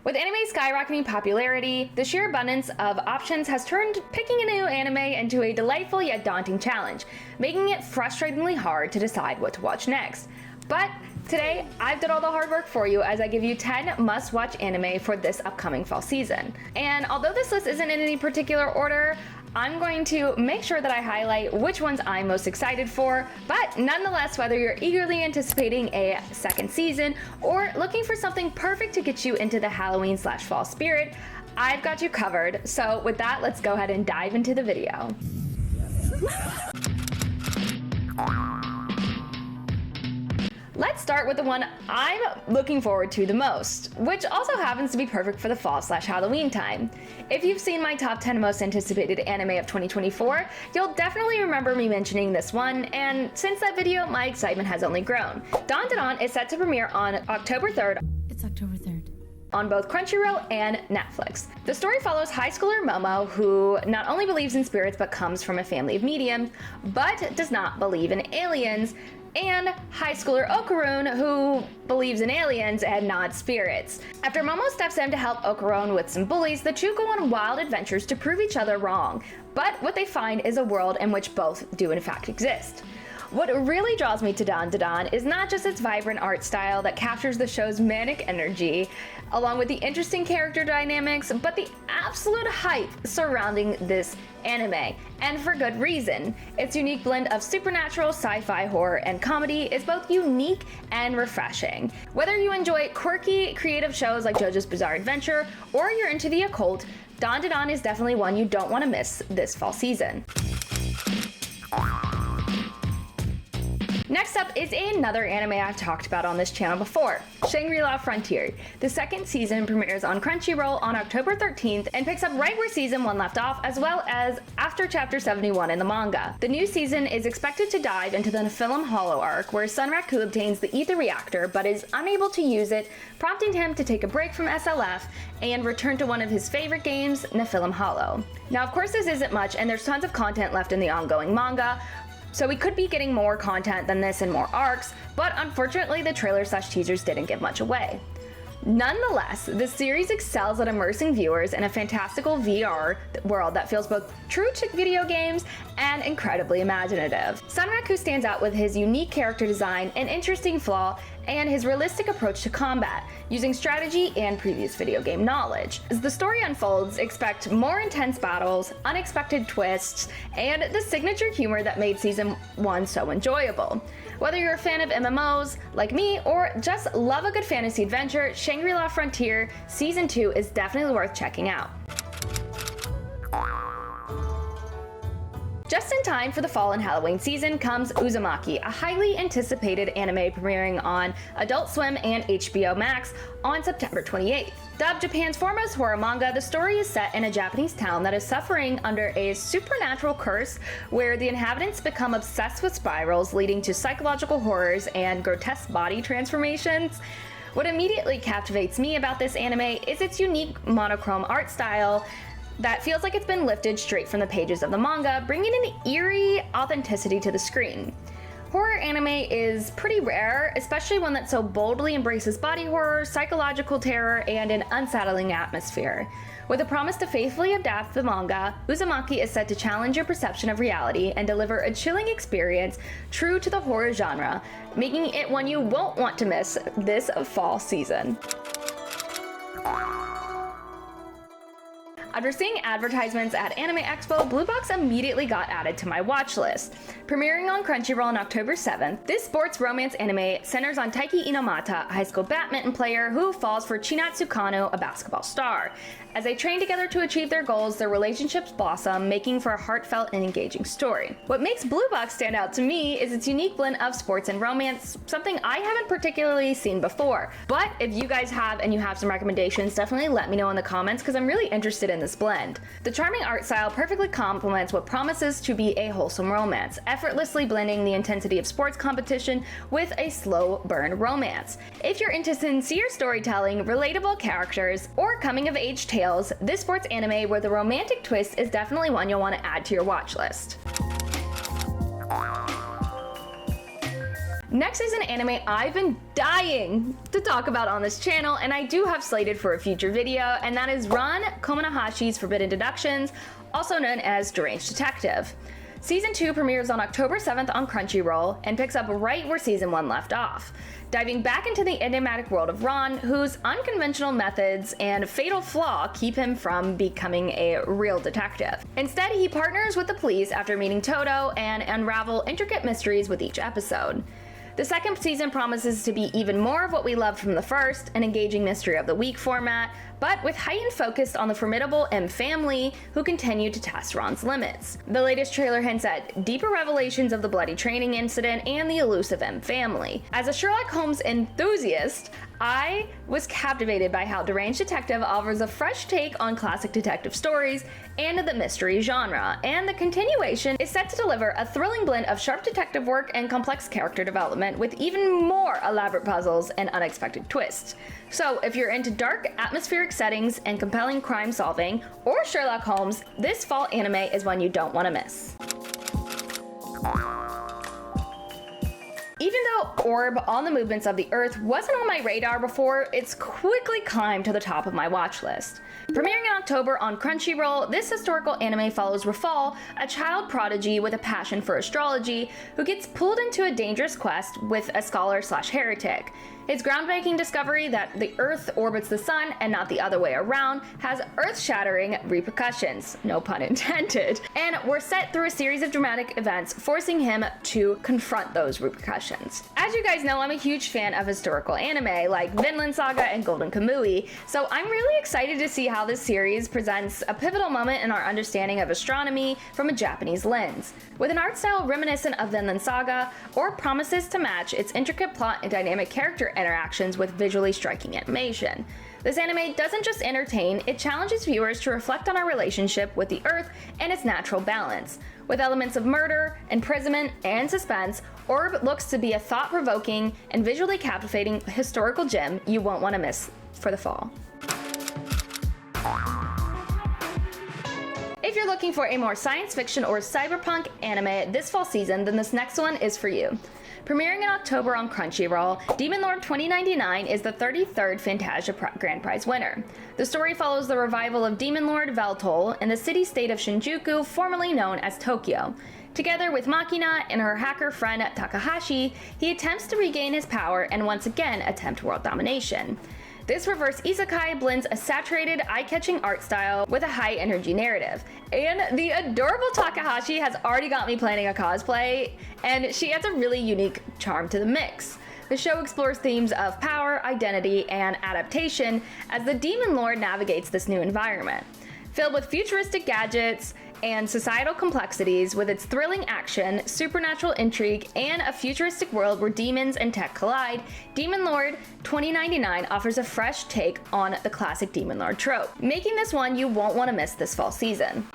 With anime skyrocketing popularity, the sheer abundance of options has turned picking a new anime into a delightful yet daunting challenge, making it frustratingly hard to decide what to watch next. But today, I've done all the hard work for you as I give you 10 must-watch anime for this upcoming fall season. And although this list isn't in any particular order, I'm going to make sure that I highlight which ones I'm most excited for, but nonetheless, whether you're eagerly anticipating a second season or looking for something perfect to get you into the Halloween/fall spirit, I've got you covered. So with that, let's go ahead and dive into the video. Let's start with the one I'm looking forward to the most, which also happens to be perfect for the fall/Halloween time. If you've seen my top 10 most anticipated anime of 2024, you'll definitely remember me mentioning this one, and since that video, my excitement has only grown. DandaDan is set to premiere on October 3rd. It's October 3rd. On both Crunchyroll and Netflix. The story follows high schooler Momo, who not only believes in spirits but comes from a family of mediums, but does not believe in aliens, and high schooler Okarun, who believes in aliens and not spirits. After Momo steps in to help Okarun with some bullies, the two go on wild adventures to prove each other wrong, but what they find is a world in which both do in fact exist. What really draws me to DandaDan is not just its vibrant art style that captures the show's manic energy, along with the interesting character dynamics, but the absolute hype surrounding this anime, and for good reason. Its unique blend of supernatural, sci-fi, horror, and comedy is both unique and refreshing. Whether you enjoy quirky, creative shows like JoJo's Bizarre Adventure, or you're into the occult, DandaDan is definitely one you don't want to miss this fall season. Next up is another anime I've talked about on this channel before, Shangri-La Frontier. The second season premieres on Crunchyroll on October 13th and picks up right where season 1 left off, as well as after chapter 71 in the manga. The new season is expected to dive into the Nephilim Hollow arc, where Roku obtains the ether reactor but is unable to use it, prompting him to take a break from SLF and return to one of his favorite games, Nephilim Hollow. Now, of course, this isn't much, and there's tons of content left in the ongoing manga, so we could be getting more content than this and more arcs, but unfortunately the trailers/teasers didn't give much away. Nonetheless, the series excels at immersing viewers in a fantastical VR world that feels both true to video games and incredibly imaginative. Sunraku stands out with his unique character design, an interesting flaw, and his realistic approach to combat, using strategy and previous video game knowledge. As the story unfolds, expect more intense battles, unexpected twists, and the signature humor that made season 1 so enjoyable. Whether you're a fan of MMOs, like me, or just love a good fantasy adventure, Shangri-La Frontier Season 2 is definitely worth checking out. Just in time for the fall and Halloween season comes Uzumaki, a highly anticipated anime premiering on Adult Swim and HBO Max on September 28th. Dubbed Japan's foremost horror manga, the story is set in a Japanese town that is suffering under a supernatural curse where the inhabitants become obsessed with spirals, leading to psychological horrors and grotesque body transformations. What immediately captivates me about this anime is its unique monochrome art style that feels like it's been lifted straight from the pages of the manga, bringing an eerie authenticity to the screen. Horror anime is pretty rare, especially one that so boldly embraces body horror, psychological terror, and an unsettling atmosphere. With a promise to faithfully adapt the manga, Uzumaki is set to challenge your perception of reality and deliver a chilling experience true to the horror genre, making it one you won't want to miss this fall season. After seeing advertisements at Anime Expo, Blue Box immediately got added to my watch list. Premiering on Crunchyroll on October 7th, this sports romance anime centers on Taiki Inomata, a high school badminton player who falls for Chinatsu Kano, a basketball star. As they train together to achieve their goals, their relationships blossom, making for a heartfelt and engaging story. What makes Blue Box stand out to me is its unique blend of sports and romance, something I haven't particularly seen before. But if you guys have and you have some recommendations, definitely let me know in the comments because I'm really interested in this blend. The charming art style perfectly complements what promises to be a wholesome romance, effortlessly blending the intensity of sports competition with a slow burn romance. If you're into sincere storytelling, relatable characters, or coming of age tales, this sports anime with a romantic twist is definitely one you'll want to add to your watch list. Next is an anime I've been dying to talk about on this channel, and I do have slated for a future video, and that is Run Kamonohashi's Forbidden Deductions, also known as Deranged Detective. Season 2 premieres on October 7th on Crunchyroll and picks up right where Season 1 left off, diving back into the enigmatic world of Ron, whose unconventional methods and fatal flaw keep him from becoming a real detective. Instead, he partners with the police after meeting Toto and unravel intricate mysteries with each episode. The second season promises to be even more of what we loved from the first, an engaging mystery of the week format, but with heightened focus on the formidable M family who continue to test Ron's limits. The latest trailer hints at deeper revelations of the bloody training incident and the elusive M family. As a Sherlock Holmes enthusiast, I was captivated by how Deranged Detective offers a fresh take on classic detective stories and the mystery genre, and the continuation is set to deliver a thrilling blend of sharp detective work and complex character development with even more elaborate puzzles and unexpected twists. So if you're into dark, atmospheric settings and compelling crime solving, or Sherlock Holmes, this fall anime is one you don't want to miss. Even though Orb on the Movements of the Earth wasn't on my radar before, it's quickly climbed to the top of my watch list. Premiering in October on Crunchyroll, this historical anime follows Rafal, a child prodigy with a passion for astrology, who gets pulled into a dangerous quest with a scholar/heretic. His groundbreaking discovery that the Earth orbits the Sun and not the other way around has earth-shattering repercussions, no pun intended, and we're set through a series of dramatic events forcing him to confront those repercussions. As you guys know, I'm a huge fan of historical anime like Vinland Saga and Golden Kamuy, so I'm really excited to see how this series presents a pivotal moment in our understanding of astronomy from a Japanese lens. With an art style reminiscent of Vinland Saga, or promises to match its intricate plot and dynamic character interactions with visually striking animation. This anime doesn't just entertain, it challenges viewers to reflect on our relationship with the Earth and its natural balance. With elements of murder, imprisonment, and suspense, Orb looks to be a thought-provoking and visually captivating historical gem you won't want to miss for the fall. If you're looking for a more science fiction or cyberpunk anime this fall season, then this next one is for you. Premiering in October on Crunchyroll, Demon Lord 2099 is the 33rd Fantasia Grand Prize winner. The story follows the revival of Demon Lord Veltol in the city-state of Shinjuku, formerly known as Tokyo. Together with Makina and her hacker friend Takahashi, he attempts to regain his power and once again attempt world domination. This reverse isekai blends a saturated, eye-catching art style with a high-energy narrative. And the adorable Takahashi has already got me planning a cosplay, and she adds a really unique charm to the mix. The show explores themes of power, identity, and adaptation as the Demon Lord navigates this new environment. Filled with futuristic gadgets and societal complexities, with its thrilling action, supernatural intrigue, and a futuristic world where demons and tech collide, Demon Lord 2099 offers a fresh take on the classic Demon Lord trope, making this one you won't want to miss this fall season.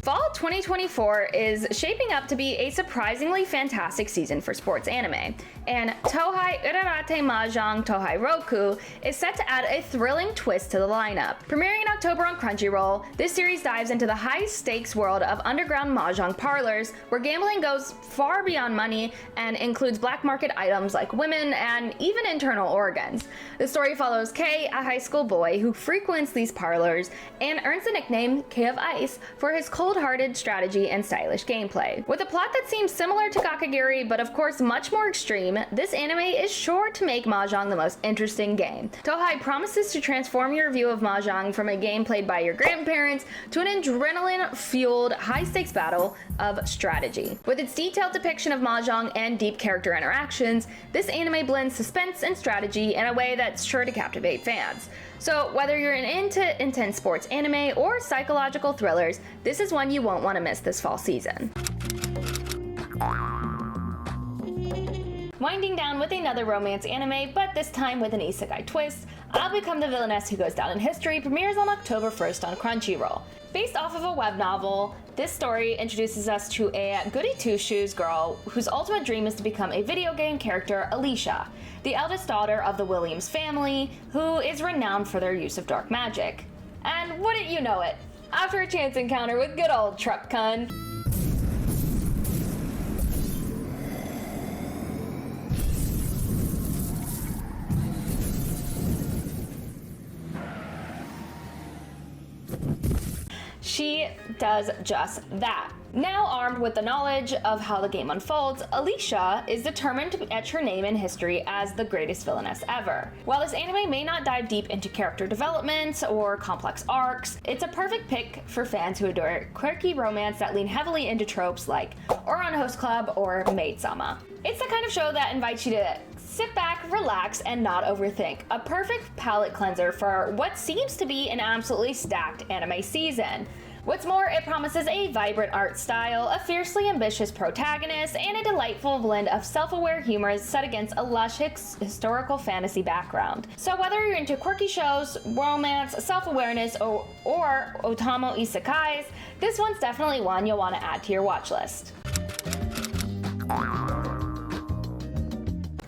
Fall 2024 is shaping up to be a surprisingly fantastic season for sports anime, and Tohai Urarate Mahjong Tohai Roku is set to add a thrilling twist to the lineup. Premiering in October on Crunchyroll, this series dives into the high-stakes world of underground mahjong parlors, where gambling goes far beyond money and includes black market items like women and even internal organs. The story follows Kei, a high school boy who frequents these parlors and earns the nickname Kei of Ice for his cold-hearted strategy and stylish gameplay. With a plot that seems similar to Kakagiri, but of course much more extreme, this anime is sure to make Mahjong the most interesting game. Touhai promises to transform your view of Mahjong from a game played by your grandparents to an adrenaline-fueled, high-stakes battle of strategy. With its detailed depiction of Mahjong and deep character interactions, this anime blends suspense and strategy in a way that's sure to captivate fans. So whether you're into intense sports anime or psychological thrillers, this is one you won't want to miss this fall season. Winding down with another romance anime, but this time with an isekai twist, I'll Become the Villainess Who Goes Down in History premieres on October 1st on Crunchyroll. Based off of a web novel, this story introduces us to a goody two-shoes girl whose ultimate dream is to become a video game character, Alicia, the eldest daughter of the Williams family, who is renowned for their use of dark magic. And wouldn't you know it, after a chance encounter with good old Truck Kun, she does just that. Now armed with the knowledge of how the game unfolds, Alicia is determined to etch her name in history as the greatest villainess ever. While this anime may not dive deep into character developments or complex arcs, it's a perfect pick for fans who adore quirky romance that lean heavily into tropes like Ouran Host Club or Maid-sama. It's the kind of show that invites you to sit back, relax, and not overthink. A perfect palate cleanser for what seems to be an absolutely stacked anime season. What's more, it promises a vibrant art style, a fiercely ambitious protagonist, and a delightful blend of self-aware humor set against a lush historical fantasy background. So whether you're into quirky shows, romance, self-awareness, or otamo isekais, this one's definitely one you'll want to add to your watch list.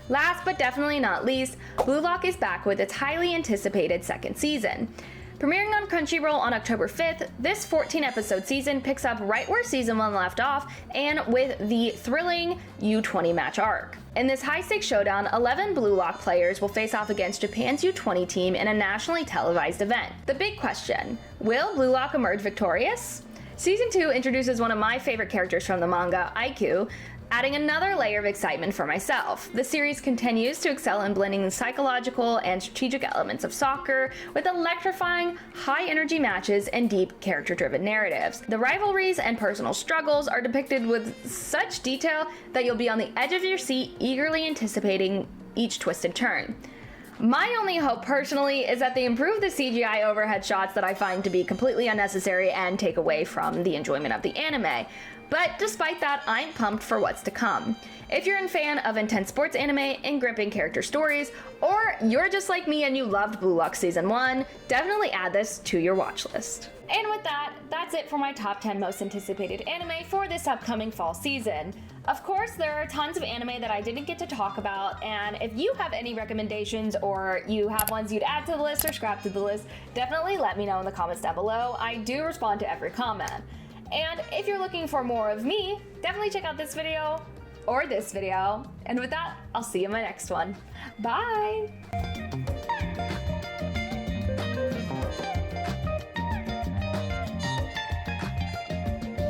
Last but definitely not least, Blue Lock is back with its highly anticipated second season. Premiering on Crunchyroll on October 5th, this 14-episode season picks up right where season 1 left off, and with the thrilling U20 match arc. In this high-stakes showdown, 11 Blue Lock players will face off against Japan's U20 team in a nationally televised event. The big question, will Blue Lock emerge victorious? Season 2 introduces one of my favorite characters from the manga, Aiku, adding another layer of excitement for myself. The series continues to excel in blending the psychological and strategic elements of soccer with electrifying, high-energy matches and deep character-driven narratives. The rivalries and personal struggles are depicted with such detail that you'll be on the edge of your seat, eagerly anticipating each twist and turn. My only hope personally is that they improve the CGI overhead shots that I find to be completely unnecessary and take away from the enjoyment of the anime. But despite that, I'm pumped for what's to come. If you're a fan of intense sports anime and gripping character stories, or you're just like me and you loved Blue Lock Season 1, definitely add this to your watch list. And with that, that's it for my top 10 most anticipated anime for this upcoming fall season. Of course, there are tons of anime that I didn't get to talk about, and if you have any recommendations or you have ones you'd add to the list or scrap to the list, definitely let me know in the comments down below. I do respond to every comment. And if you're looking for more of me, definitely check out this video or this video. And with that, I'll see you in my next one. Bye!